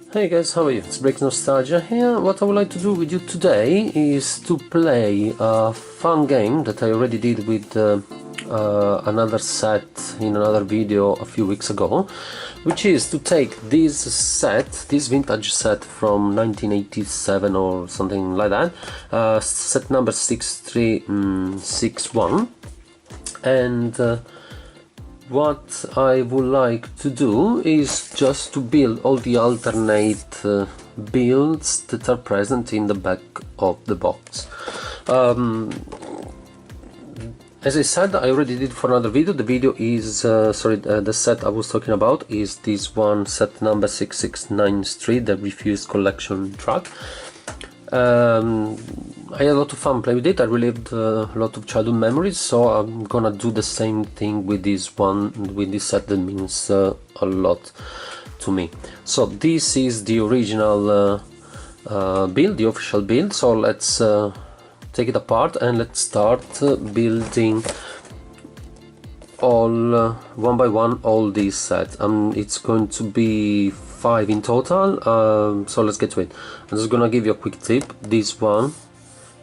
Hey guys, how are you? It's Break Nostalgia here. What I would like to do with you today is to play a fun game that I already did with another set in another video a few weeks ago, which is to take this vintage set from 1987 or something like that, set number 6361, and what I would like to do is just to build all the alternate builds that are present in the back of the box. As I said, I already did for another video. The video is, the set I was talking about is this one, set number 6693, the Refused Collection track. I had a lot of fun playing with it. I relived a lot of childhood memories, so I'm gonna do the same thing with this one, with this set that means a lot to me. So this is the original build, the official build. So let's take it apart and let's start building all one by one all these sets. It's going to be 5 in total, so let's get to it. I'm just gonna give you a quick tip. This one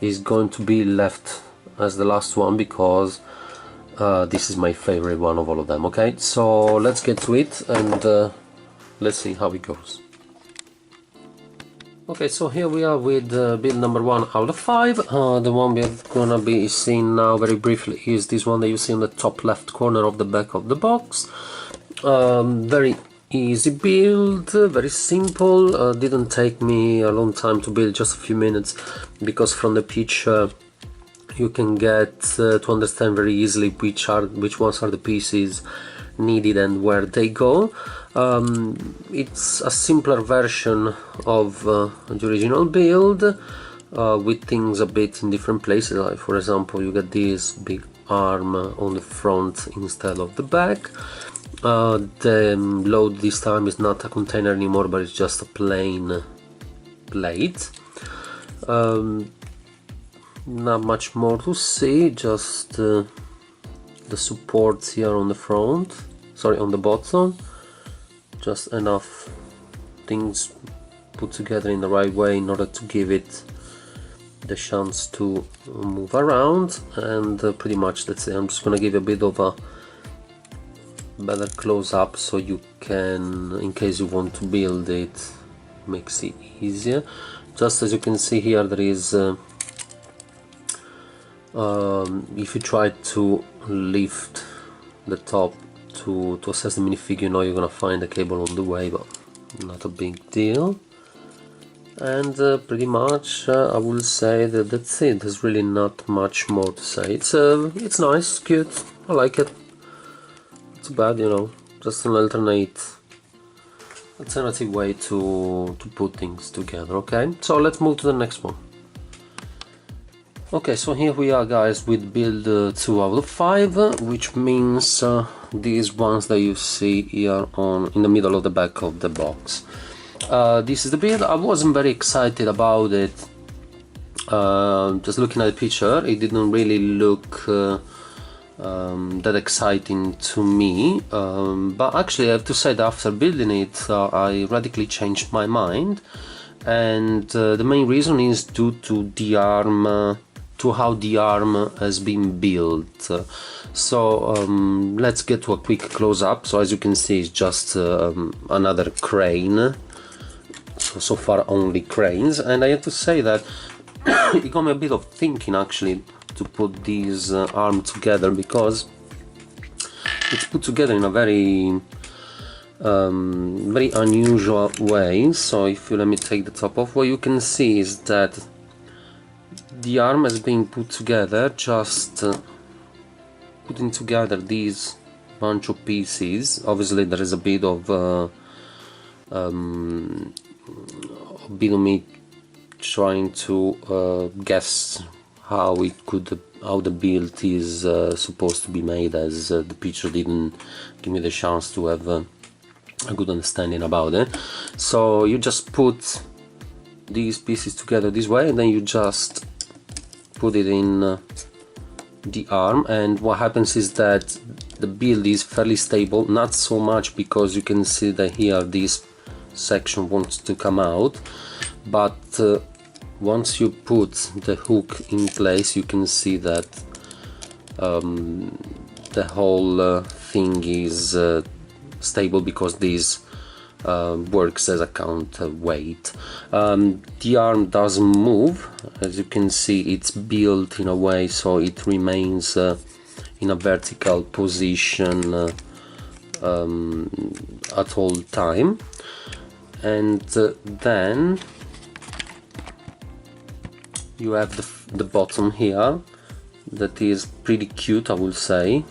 is going to be left as the last one because this is my favorite one of all of them. Okay, so let's get to it and let's see how it goes. Okay, so here we are with build number 1 out of 5. The one we're gonna be seeing now very briefly is this one that you see on the top left corner of the back of the box. Very easy build, very simple. Didn't take me a long time to build, just a few minutes, because from the picture you can get to understand very easily which ones are the pieces needed and where they go. It's a simpler version of the original build, with things a bit in different places. Like for example, you get this big arm on the front instead of the back. The load this time is not a container anymore, but it's just a plain plate. Not much more to see, just the supports here on the front, on the bottom, just enough things put together in the right way in order to give it the chance to move around, and pretty much that's it. I'm just gonna give you a bit of a better close-up so you can, in case you want to build it, makes it easier. Just as you can see here, there is if you try to lift the top to assess the minifigure, you know you're gonna find the cable on the way, but not a big deal. And pretty much I will say that that's it. There's really not much more to say. It's nice, cute, I like it. Too bad, you know, just an alternative way to put things together. Okay, so let's move to the next one. Okay, so here we are, guys, with build 2 out of 5, which means these ones that you see here in the middle of the back of the box. This is the build. I wasn't very excited about it. Just looking at the picture, it didn't really look that exciting to me, but actually I have to say that after building it I radically changed my mind, and the main reason is due to the arm, to how the arm has been built. So let's get to a quick close-up. So as you can see, it's just another crane. So far only cranes, and I have to say that it got me a bit of thinking actually to put these arms together, because it's put together in a very very unusual way. So if you let me take the top off, what you can see is that the arm has been put together, just putting together these bunch of pieces. Obviously there is a bit of me trying to guess how the build is supposed to be made, as the picture didn't give me the chance to have a good understanding about it. So you just put these pieces together this way, and then you just put it in the arm, and what happens is that the build is fairly stable. Not so much, because you can see that here these section wants to come out, but once you put the hook in place, you can see that the whole thing is stable, because this works as a counterweight. The arm doesn't move, as you can see. It's built in a way so it remains in a vertical position at all time. And then you have the bottom here, that is pretty cute, I will say.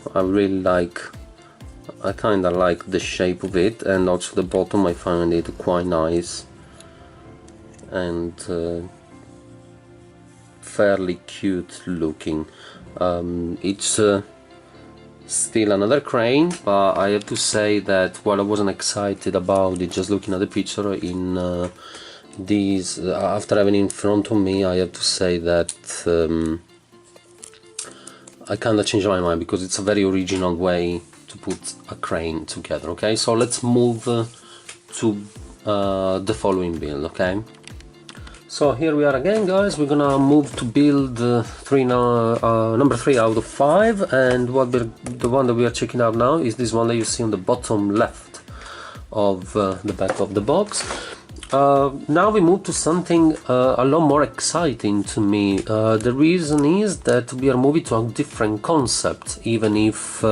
I kinda like the shape of it, and also the bottom, I find it quite nice and fairly cute looking. It's still another crane, but I have to say that while I wasn't excited about it, just looking at the picture in these, after having it in front of me, I have to say that I kinda changed my mind, because it's a very original way to put a crane together. Okay, so let's move to the following build. Okay, so here we are again, guys. We're gonna move to build number 3 out of 5, and the one that we are checking out now is this one that you see on the bottom left of the back of the box. Now we move to something a lot more exciting to me. The reason is that we are moving to a different concept, even if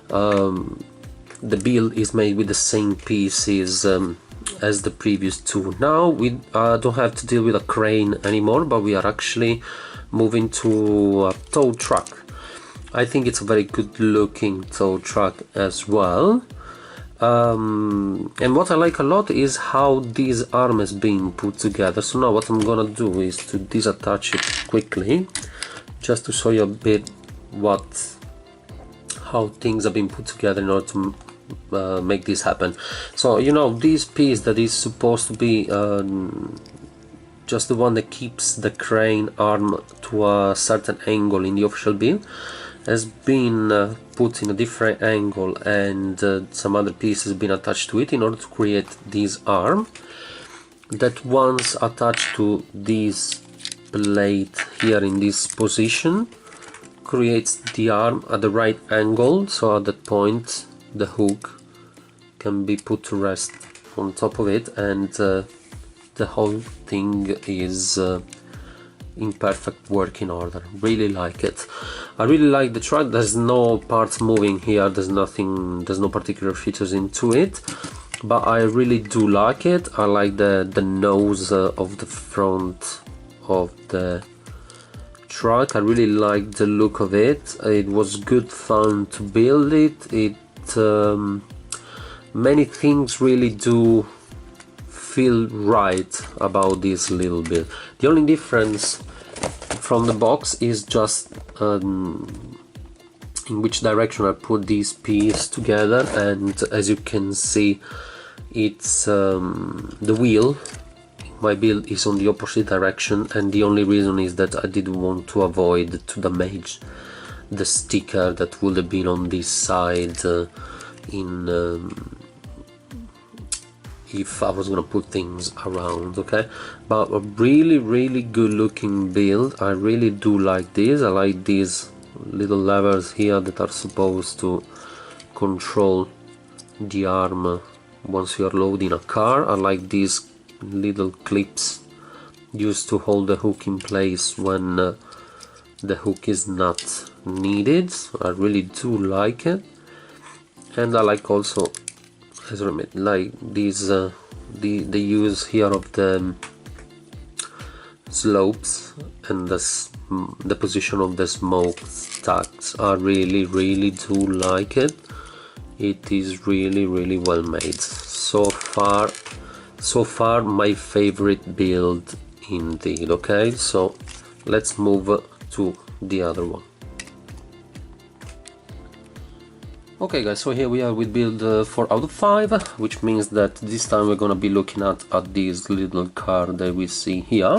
the build is made with the same pieces as the previous two. Now we don't have to deal with a crane anymore, but we are actually moving to a tow truck. I think it's a very good looking tow truck as well. And what I like a lot is how this arm is being put together. So now what I'm gonna do is to disattach it quickly, just to show you a bit how things have been put together in order to make this happen. So you know, this piece that is supposed to be just the one that keeps the crane arm to a certain angle in the official build has been put in a different angle, and some other pieces have been attached to it in order to create this arm that, once attached to this plate here in this position, creates the arm at the right angle. So at that point the hook can be put to rest on top of it, and the whole thing is in perfect working order. Really like it. I really like the truck. There's no parts moving here, there's no particular features into it, but I really do like it. I like the nose of the front of the truck. I really like the look of it. It was good fun to build it. Many things really do feel right about this little bit. The only difference from the box is just in which direction I put this piece together, and as you can see, it's the wheel. My build is on the opposite direction, and the only reason is that I didn't want to avoid to damage the sticker that would have been on this side if I was gonna put things around. Okay, but a really good looking build. I really do like this. I like these little levers here that are supposed to control the arm once you're loading a car. I like these little clips used to hold the hook in place when the hook is not needed. I really do like it, and I like also, as I mean, like these the use here of the slopes and the position of the smoke stacks. I really do like it. It is really well made. So far my favorite build indeed. Okay, so let's move to the other one. Okay guys, so here we are with build 4 out of 5, which means that this time we're gonna be looking at this little car that we see here.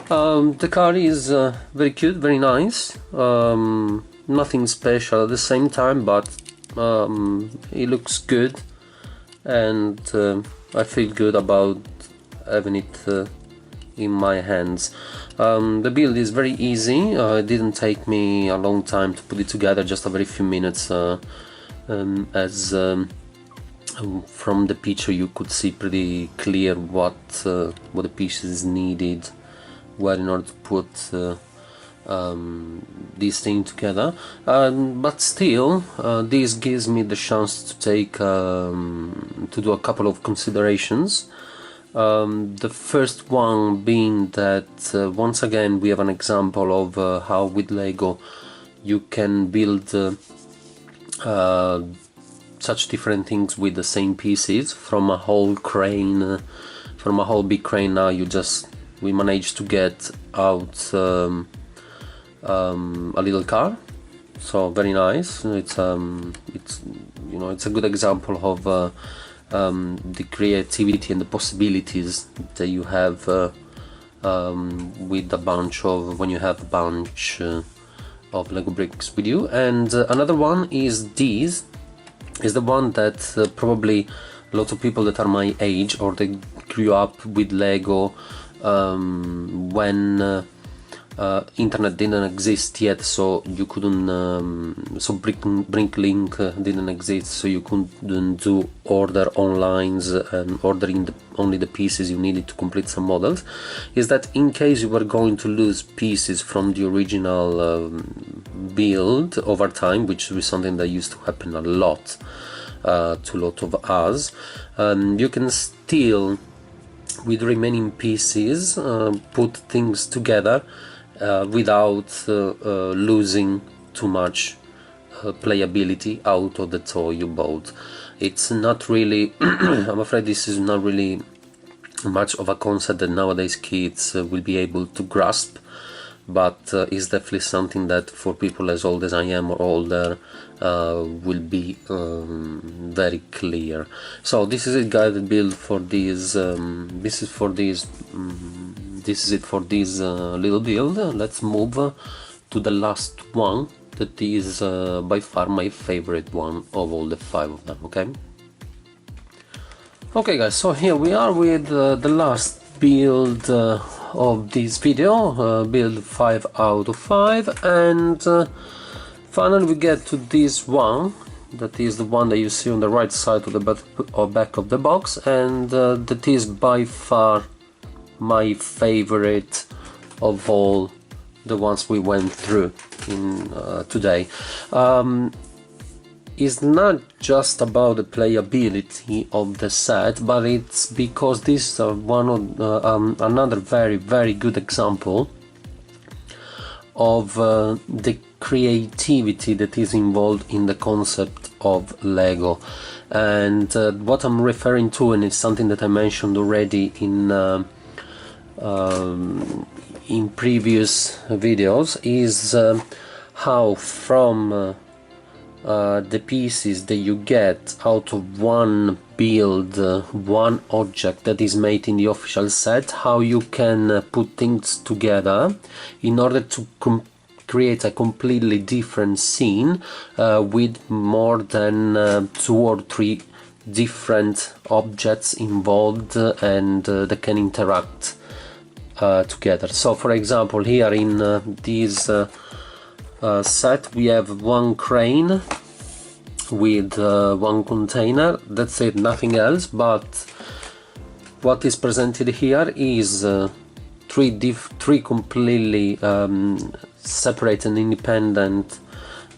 The car is very cute, very nice, nothing special at the same time, but it looks good, and I feel good about having it in my hands. The build is very easy. It didn't take me a long time to put it together, just a very few minutes, as from the picture you could see pretty clear what the pieces needed were in order to put this thing together, but still this gives me the chance to take to do a couple of considerations. The first one being that once again we have an example of how with Lego you can build such different things with the same pieces. From a whole crane, from a whole big crane, now we managed to get out a little car, so very nice. It's you know, it's a good example of the creativity and the possibilities that you have with a bunch of, when you have a bunch of Lego bricks with you. And another one is this is the one that probably a lot of people that are my age, or they grew up with Lego when internet didn't exist yet, so you couldn't so Bricklink didn't exist, so you couldn't do order online and ordering only the pieces you needed to complete some models. Is that in case you were going to lose pieces from the original build over time, which is something that used to happen a lot to a lot of us, you can still, with remaining pieces, put things together without losing too much playability out of the toy you bought. It's not really I'm afraid this is not really much of a concept that nowadays kids will be able to grasp, but it's definitely something that for people as old as I am or older will be very clear. So this is a guided build for these this is it for this little build. Let's move to the last one, that is by far my favorite one of all the 5 of them. Okay guys, so here we are with the last build of this video, build 5 out of 5, and finally we get to this one, that is the one that you see on the right side of the back of the box, and that is by far my favorite of all the ones we went through in today. It's not just about the playability of the set, but it's because this is one of another very good example of the creativity that is involved in the concept of Lego. And what I'm referring to, and it's something that I mentioned already in previous videos, is how from the pieces that you get out of one build, one object that is made in the official set, how you can put things together in order to create a completely different scene with more than 2 or 3 different objects involved and that can interact together. So for example, here in this set we have one crane with one container, that's it, nothing else. But what is presented here is three completely separate and independent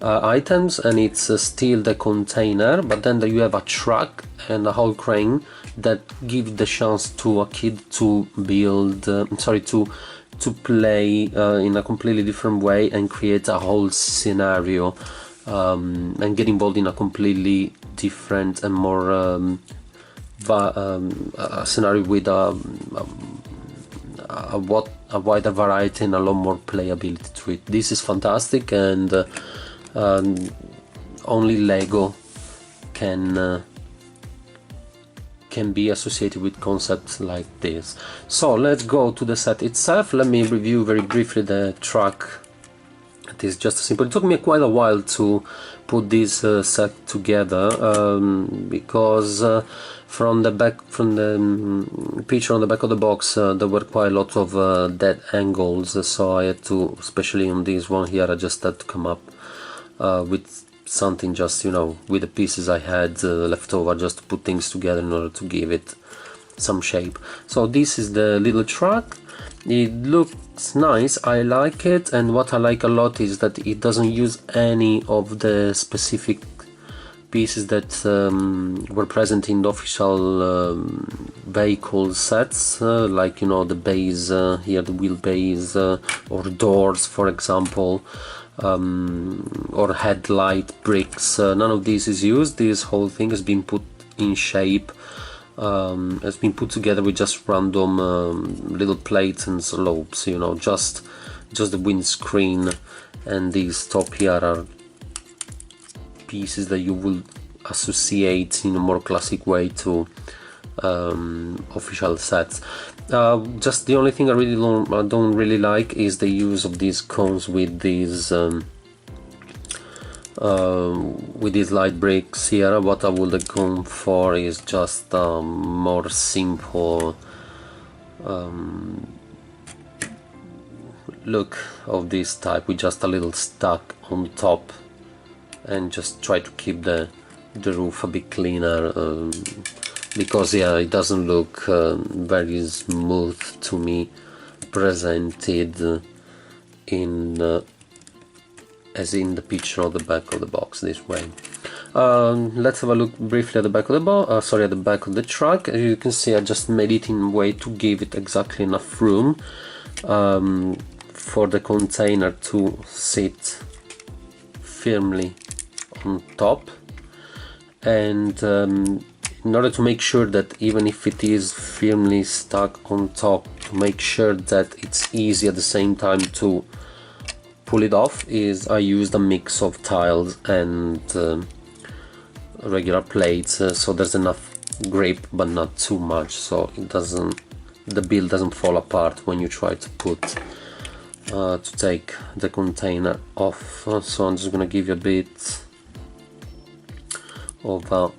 items, and it's still the container, but then you have a truck and a whole crane that give the chance to a kid to build to play in a completely different way and create a whole scenario and get involved in a completely different and more scenario with a wider variety and a lot more playability to it. This is fantastic, and only Lego can be associated with concepts like this. So let's go to the set itself. Let me review very briefly the truck. It is just simple. It took me quite a while to put this set together because From the back, from the picture on the back of the box, there were quite a lot of dead angles, so I had to, especially on this one here, I just had to come up with something, just, you know, with the pieces I had left over, just to put things together in order to give it some shape. So this is the little truck. It looks nice, I like it, and what I like a lot is that it doesn't use any of the specific pieces that were present in the official vehicle sets, like, you know, the base, here the wheelbase, or doors, for example, or headlight bricks. None of this is used. This whole thing has been put in shape, has been put together with just random little plates and slopes, you know, just the windscreen and these top here are pieces that you will associate in a more classic way to official sets. Just the only thing I don't really like is the use of these cones with these light bricks here. What I would have gone for is just more simple look of this type, with just a little stack on top, and just try to keep the roof a bit cleaner, because yeah, it doesn't look very smooth to me presented in as in the picture of the back of the box this way. Let's have a look briefly at the back of the box, at the back of the truck. As you can see, I just made it in a way to give it exactly enough room for the container to sit firmly on top, and in order to make sure that even if it is firmly stuck on top, to make sure that it's easy at the same time to pull it off, is I used a mix of tiles and regular plates, so there's enough grip but not too much, so the build doesn't fall apart when you try to take the container off. So I'm just gonna give you a bit of a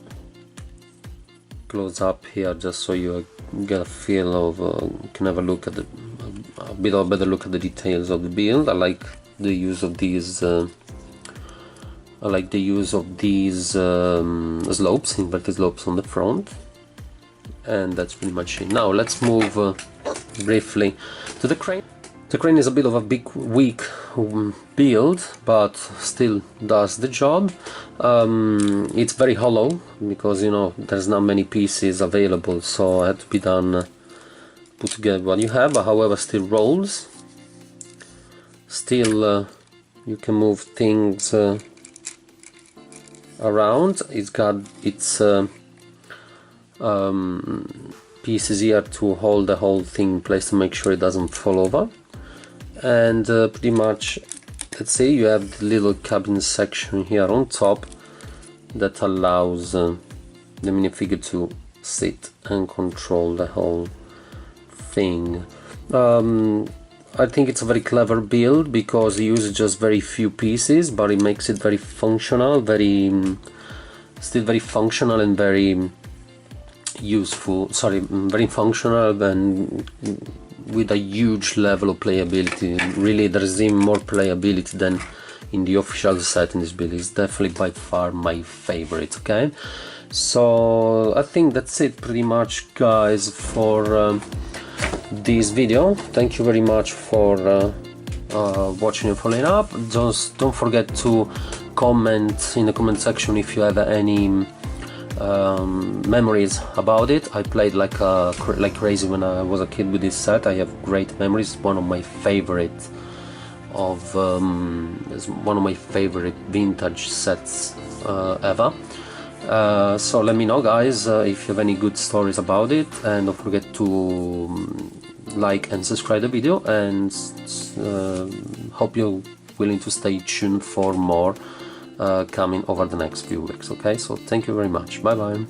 close up here, just so you get a feel of, can have a look at a bit of a better look at the details of the build. I like the use of these slopes, inverted slopes on the front, and that's pretty much it. Now let's move briefly to the crane. The crane is a bit of a big, weak build, but still does the job. It's very hollow because, you know, there's not many pieces available, so it had to be done, put together what you have, but however still rolls. Still you can move things around. It's got its pieces here to hold the whole thing in place to make sure it doesn't fall over. And pretty much, let's say you have the little cabin section here on top that allows the minifigure to sit and control the whole thing. I think it's a very clever build because it uses just very few pieces, but it makes it very functional, still very functional and very useful. Very functional and with a huge level of playability. Really, there is even more playability than in the official set in this build. It's definitely by far my favorite. Okay, so I think that's it pretty much, guys, for this video. Thank you very much for watching and following up. Just don't forget to comment in the comment section if you have any memories about it. I played like crazy when I was a kid with this set. I have great memories. One of my favorite vintage sets ever. So let me know, guys, if you have any good stories about it, and don't forget to like and subscribe the video, and hope you're willing to stay tuned for more coming over the next few weeks. Okay, so thank you very much. Bye bye.